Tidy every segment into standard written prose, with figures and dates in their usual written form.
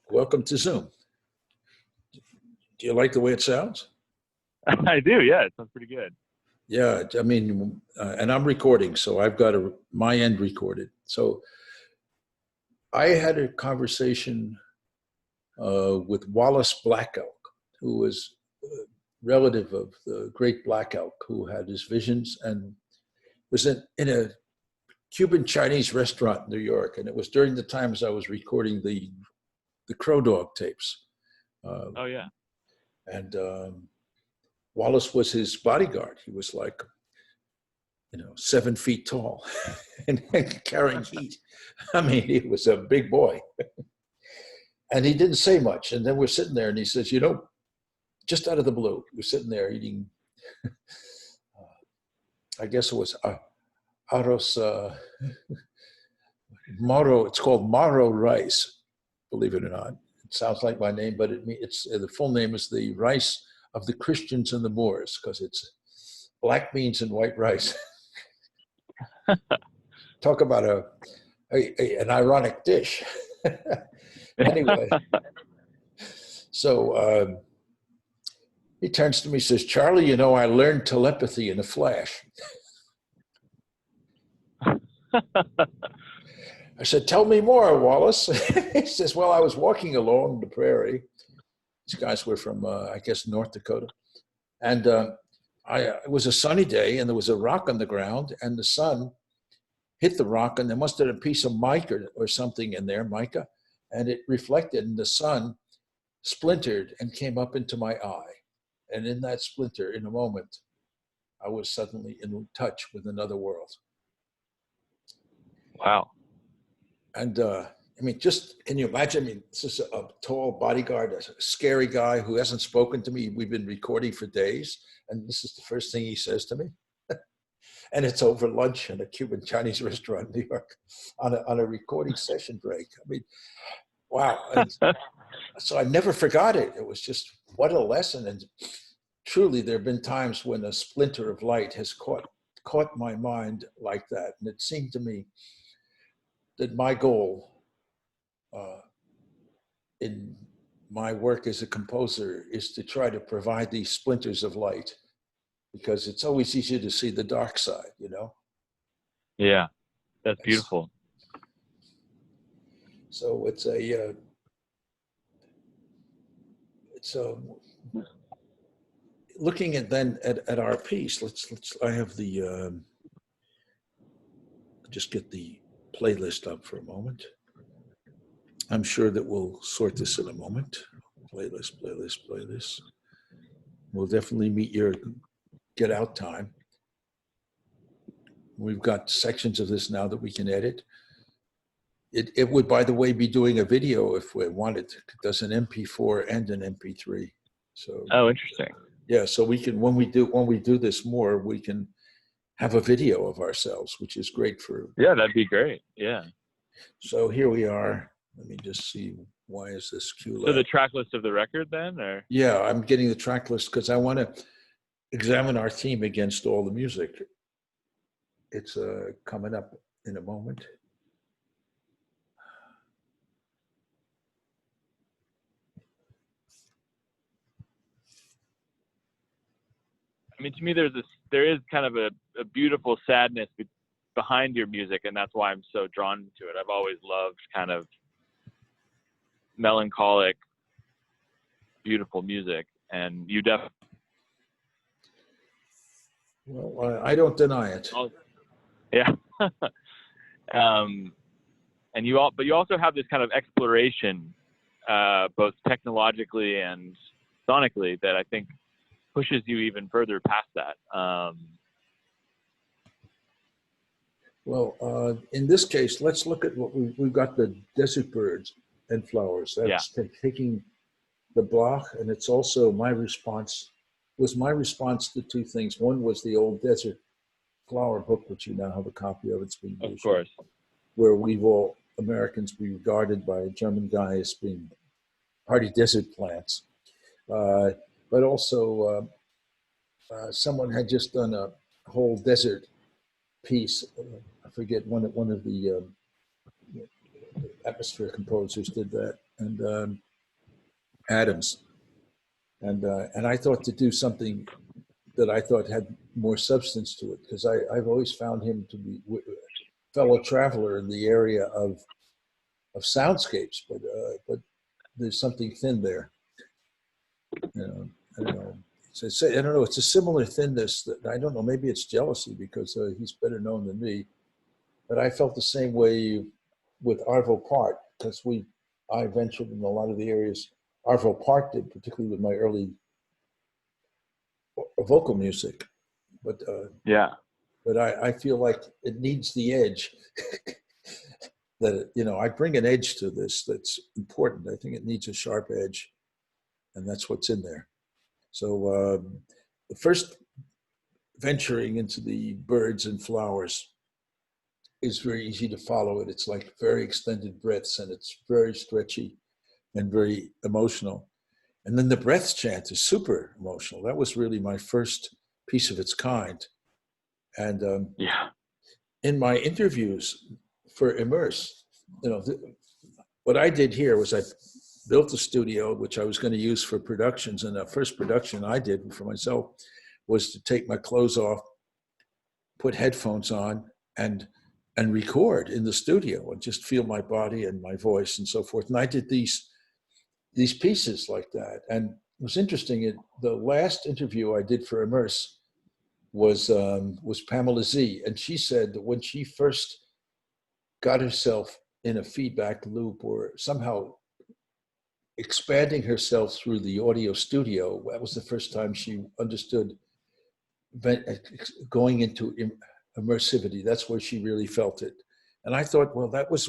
Welcome to Zoom. Do you like the way it sounds? I do, yeah. It sounds pretty good. Yeah, I mean, and I'm recording, so I've got my end recorded. So I had a conversation with Wallace Black Elk, who was a relative of the great Black Elk, who had his visions and was in a Cuban Chinese restaurant in New York. And it was during the times I was recording the Crow Dog tapes. Oh, yeah. And Wallace was his bodyguard. He was like, 7 feet tall and carrying heat. I mean, he was a big boy. And he didn't say much. And then we're sitting there and he says, just out of the blue, we're sitting there eating, I guess it was arroz Morrow. It's called Morrow rice, believe it or not. It sounds like my name, but it's the full name is the rice of the Christians and the Moors, because it's black beans and white rice. Talk about an ironic dish. Anyway, so he turns to me and says, "Charlie, I learned telepathy in a flash." I said, "Tell me more, Wallace." He says, "Well, I was walking along the prairie." These guys were from, I guess, North Dakota. And it was a sunny day, and there was a rock on the ground, and the sun hit the rock, and there must have been a piece of mica or something in there, mica, and it reflected, and the sun splintered and came up into my eye. And in that splinter, in a moment, I was suddenly in touch with another world. Wow. And can you imagine? This is a tall bodyguard, a scary guy who hasn't spoken to me. We've been recording for days, and this is the first thing he says to me. And it's over lunch in a Cuban Chinese restaurant in New York on a recording session break. I mean, wow. And so I never forgot it. It was just, what a lesson. And truly, there have been times when a splinter of light has caught my mind like that. And it seemed to me that my goal in my work as a composer is to try to provide these splinters of light, because it's always easier to see the dark side, Yeah, that's beautiful. So it's looking at our piece. I have just get the playlist up for a moment. I'm sure that we'll sort this in a moment. Playlist. We'll definitely meet your get out time. We've got sections of this now that we can edit. It would, by the way, be doing a video if we wanted. It does an MP4 and an MP3. So. Oh, interesting. Yeah, so we can when we do this more, we can have a video of ourselves, which is great for. Yeah, that'd be great. Yeah. So here we are. Let me just see. Why is this cue? So the track list of the record then, or? Yeah, I'm getting the track list because I want to examine our theme against all the music. It's coming up in a moment. I mean, to me, there is kind of a beautiful sadness behind your music, and that's why I'm so drawn to it. I've always loved kind of melancholic, beautiful music, and you definitely. Well, I don't deny it. Yeah. But you also have this kind of exploration, both technologically and sonically, that I think pushes you even further past that. Well, in this case, let's look at what we've got: the desert birds and flowers. That's taking the Bach, and it's also my response to two things. One was the old Desert Flower book, which you now have a copy of. It's being used, of course, where we've all Americans be regarded by a German guy as being hardy desert plants. But also, someone had just done a whole desert piece. I forget one of the atmosphere composers did that. and Adams, and I thought to do something that I thought had more substance to it, because I've always found him to be a fellow traveler in the area of soundscapes, but there's something thin there. You know, I don't know. I don't know. It's a similar thinness that I don't know. Maybe it's jealousy because he's better known than me. But I felt the same way with Arvo Part, because I ventured in a lot of the areas Arvo Part did, particularly with my early vocal music. But Yeah. but I feel like it needs the edge. That I bring an edge to this that's important. I think it needs a sharp edge, and that's what's in there. So the first venturing into the birds and flowers is very easy to follow it. It's like very extended breaths, and it's very stretchy and very emotional. And then the breaths chant is super emotional. That was really my first piece of its kind. And Yeah. in my interviews for Immerse, what I did here was I built a studio, which I was going to use for productions. And the first production I did for myself was to take my clothes off, put headphones on, and record in the studio and just feel my body and my voice and so forth. And I did these pieces like that. And it was interesting. The last interview I did for Immerse was Pamela Z. And she said that when she first got herself in a feedback loop or somehow expanding herself through the audio studio, that was the first time she understood going into immersivity. That's where she really felt it. And I thought, well, that was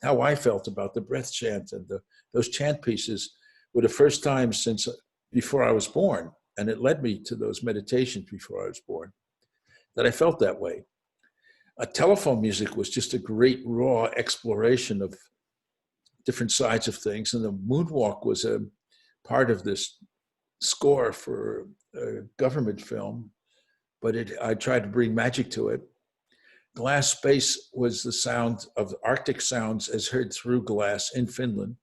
how I felt about the breath chant, and those chant pieces were the first time since before I was born. And it led me to those meditations before I was born that I felt that way. Telephone music was just a great raw exploration of different sides of things. And the moonwalk was a part of this score for a government film, but I tried to bring magic to it. Glass Space was the sound of Arctic sounds as heard through glass in Finland.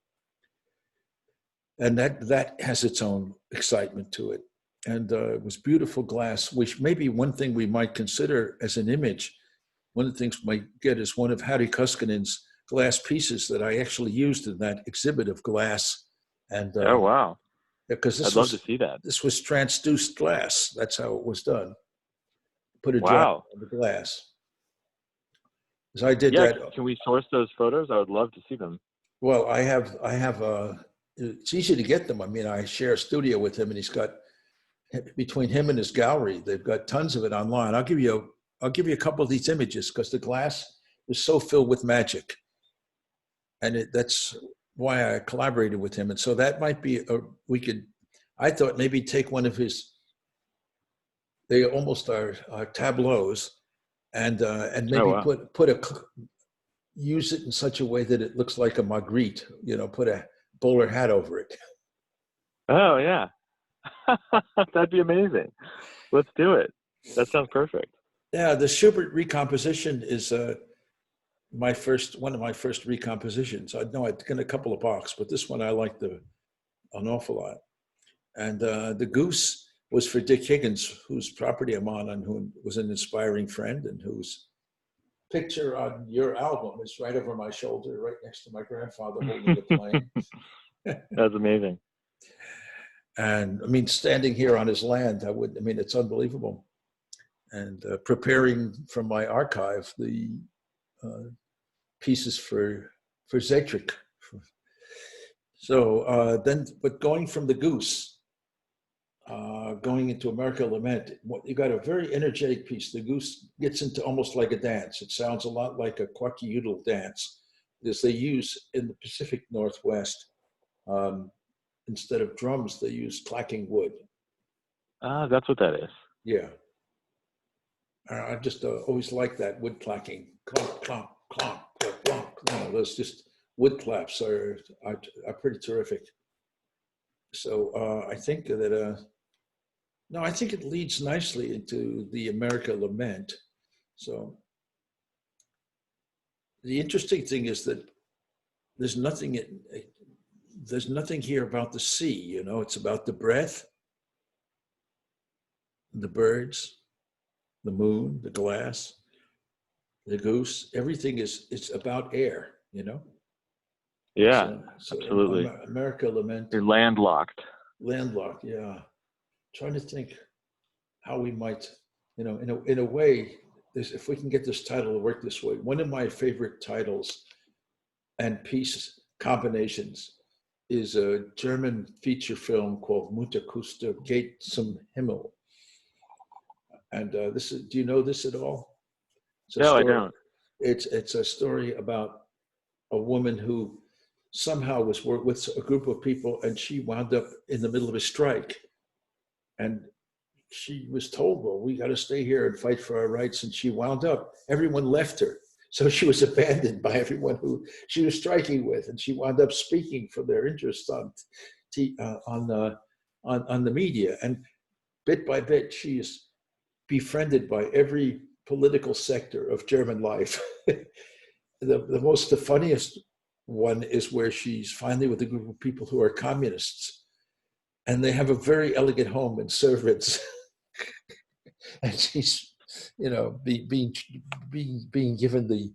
And that has its own excitement to it. And it was beautiful glass, which maybe one thing we might consider as an image. One of the things we might get is one of Harry Kuskinen's glass pieces that I actually used in that exhibit of glass. And oh, wow. Because I'd love to see that. This was transduced glass. That's how it was done. Put a wow. drop on the glass. So I did that. Can we source those photos? I would love to see them. Well, I have. It's easy to get them. I mean, I share a studio with him, and he's got, between him and his gallery, they've got tons of it online. I'll give you a couple of these images because the glass is so filled with magic, and that's why I collaborated with him. And so that might be I thought maybe take one of his. They almost are tableaus, and maybe use it in such a way that it looks like a Magritte. Put a bowler hat over it. Oh yeah, that'd be amazing. Let's do it. That sounds perfect. Yeah, the Schubert recomposition is one of my first recompositions. I know I'd done a couple of Bachs, but this one I liked an awful lot. And the Goose was for Dick Higgins, whose property I'm on, and who was an inspiring friend, and whose picture on your album is right over my shoulder, right next to my grandfather holding a plane. That's amazing. And I mean, standing here on his land, it's unbelievable. And preparing from my archive the pieces for Zetrick. So but going from the Goose, going into America Lament, you got a very energetic piece. The Goose gets into almost like a dance. It sounds a lot like a quacky-udal dance, because they use in the Pacific Northwest, instead of drums, they use clacking wood. That's what that is. Yeah. I just always like that wood clacking. Clomp, clomp, clomp, clomp, clomp, clomp. Those just wood claps are pretty terrific. So I think that, I think it leads nicely into the America Lament. So the interesting thing is that there's nothing there's nothing here about the sea, you know. It's about the breath, the birds, the moon, the glass, the goose. Everything is, it's about air, you know. Yeah, So absolutely. America Lament, You're landlocked. landlocked. Yeah, trying to think how we might, you know, in a way, this, if we can get this title to work this way. One of my favorite titles and piece combinations is a German feature film called Mutterkuste Geht zum Himmel. And this is, do you know this at all? It's a No, I story. don't. It's a story about a woman who somehow was with a group of people, and she wound up in the middle of a strike. And she was told, well, we got to stay here and fight for our rights. And she wound up, everyone left her. So she was abandoned by everyone who she was striking with. And she wound up speaking for their interests on the media. And bit by bit, she is befriended by every political sector of German life. The funniest one is where she's finally with a group of people who are communists, and they have a very elegant home and servants. And she's, you know, being given the,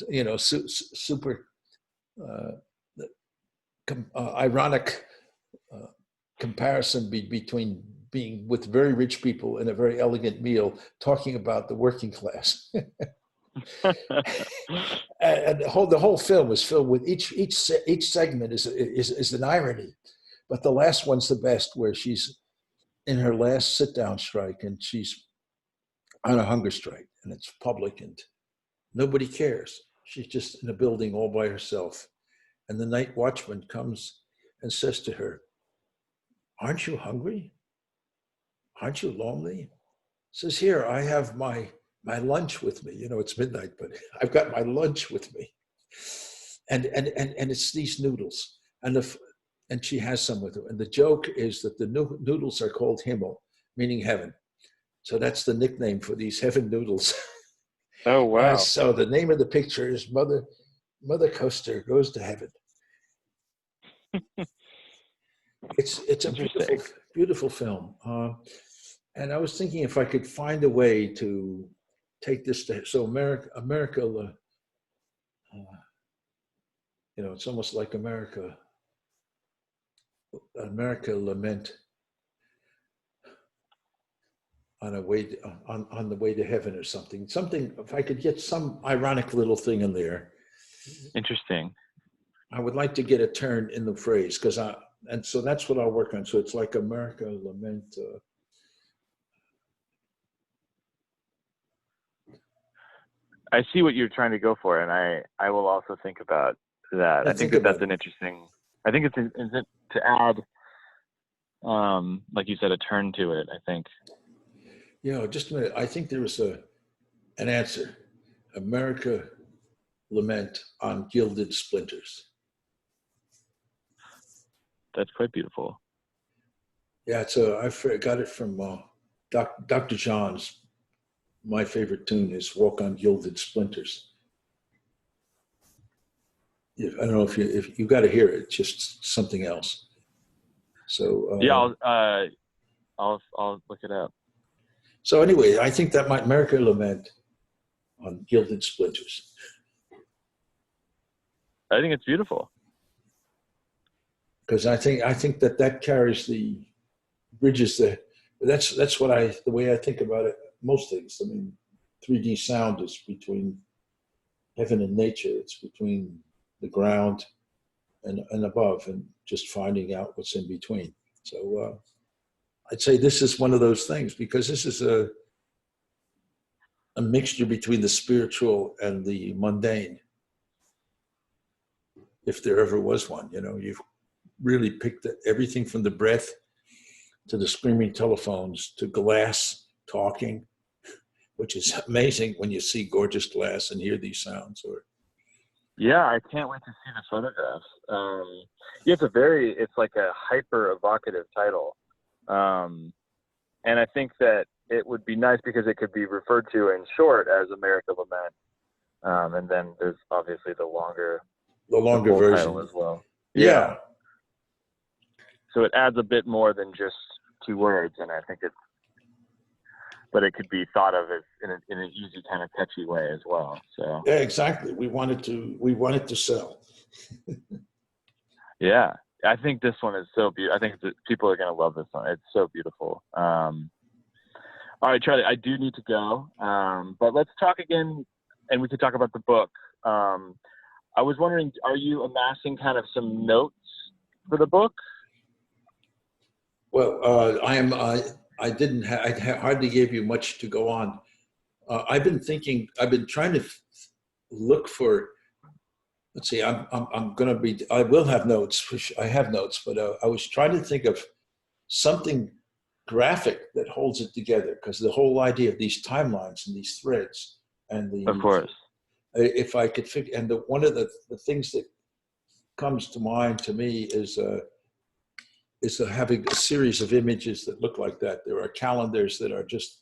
you know, super ironic comparison between being with very rich people in a very elegant meal, talking about the working class. And the whole film is filled with each segment is an irony, but the last one's the best, where she's in her last sit down strike and she's on a hunger strike, and it's public and nobody cares. She's just in a building all by herself, and the night watchman comes and says to her, "Aren't you hungry? Aren't you lonely?" Says, "Here, I have my lunch with me. You know, it's midnight, but I've got my lunch with me." And it's these noodles. And she has some with her. And the joke is that the noodles are called Himmel, meaning heaven. So that's the nickname for these heaven noodles. Oh, wow. So the name of the picture is Mother Coaster Goes to Heaven. It's a beautiful film. And I was thinking if I could find a way to take this to, so America, you know, it's almost like America Lament on the way to heaven or something. Something, if I could get some ironic little thing in there. Interesting. I would like to get a turn in the phrase, and so that's what I'll work on. So it's like America Lament. I see what you're trying to go for, and I will also think about that. I think that's an interesting. I think it's to add, like you said, a turn to it. I think. Yeah, just a minute. I think there was an answer. America Lament on Gilded Splinters. That's quite beautiful. Yeah, I got it from Dr. John's. My favorite tune is "Walk on Gilded Splinters." I don't know if you got to hear it. It's just something else. So yeah, I'll look it up. So anyway, I think that might America Lament on Gilded Splinters. I think it's beautiful. Because I think that carries bridges that's what the way I think about it. Most things. I mean, 3D sound is between heaven and nature. It's between the ground and above, and just finding out what's in between. So I'd say this is one of those things, because this is a mixture between the spiritual and the mundane. If there ever was one, you know, you've really picked everything from the breath to the screaming telephones to glass talking, which is amazing when you see gorgeous glass and hear these sounds. Yeah, I can't wait to see the photographs. Yeah, it's like a hyper evocative title. And I think that it would be nice because it could be referred to in short as America Lament. And then there's obviously the longer version title as well. Yeah. So it adds a bit more than just 2 words. And I think but it could be thought of as in an easy kind of catchy way as well. So Yeah, exactly. We wanted to sell. yeah, I think this one is so beautiful. I think that people are going to love this one. It's so beautiful. All right, Charlie, I do need to go. But let's talk again, and we could talk about the book. I was wondering, are you amassing kind of some notes for the book? Well, I am. I didn't. I hardly gave you much to go on. I've been thinking. I've been trying to look for. Let's see. I'm going to be. I will have notes. I have notes, but I was trying to think of something graphic that holds it together, because the whole idea of these timelines and these threads and Of course. if I could figure, and one of the things that comes to mind to me is having a series of images that look like that. There are calendars that are just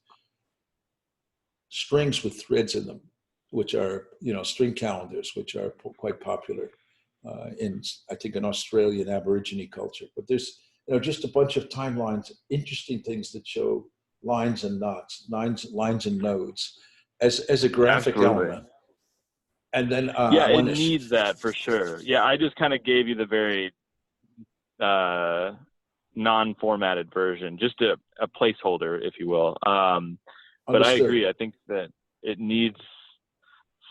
strings with threads in them, which are, string calendars, which are quite popular in, I think, in Australian Aborigine culture. But there's, just a bunch of timelines, interesting things that show lines and knots, lines and nodes as a graphic Absolutely. element. And then yeah, it needs that for sure. Yeah, I just kind of gave you the very non-formatted version, just a placeholder, if you will. But I agree. I think that it needs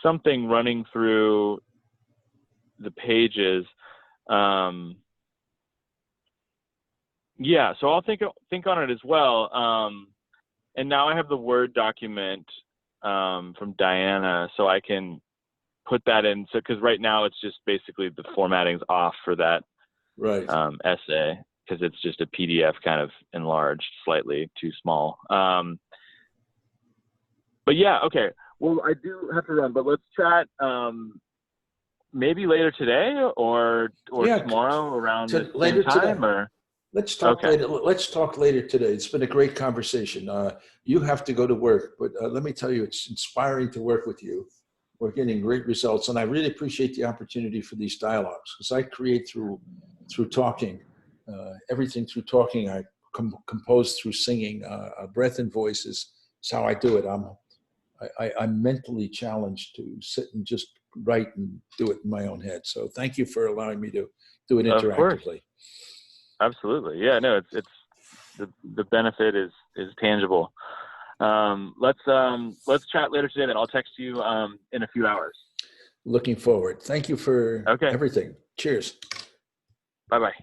something running through the pages. Yeah, so I'll think on it as well. And now I have the Word document from Diana, so I can put that in. So, because right now it's just basically the formatting's off for that essay, because it's just a PDF kind of enlarged, slightly too small. But yeah, okay. Well, I do have to run, but let's chat maybe later today or tomorrow around the same time. Today. Or let's talk later. Let's talk later today. It's been a great conversation. You have to go to work, but let me tell you, it's inspiring to work with you. We're getting great results, and I really appreciate the opportunity for these dialogues, because I create through talking. Everything through talking. I compose through singing. Breath and voice is how I do it. I'm mentally challenged to sit and just write and do it in my own head. So thank you for allowing me to do it interactively. Of course. Absolutely. Yeah, no, it's the benefit is tangible. Let's chat later today, then I'll text you in a few hours. Looking forward. Thank you for everything. Cheers. Bye-bye.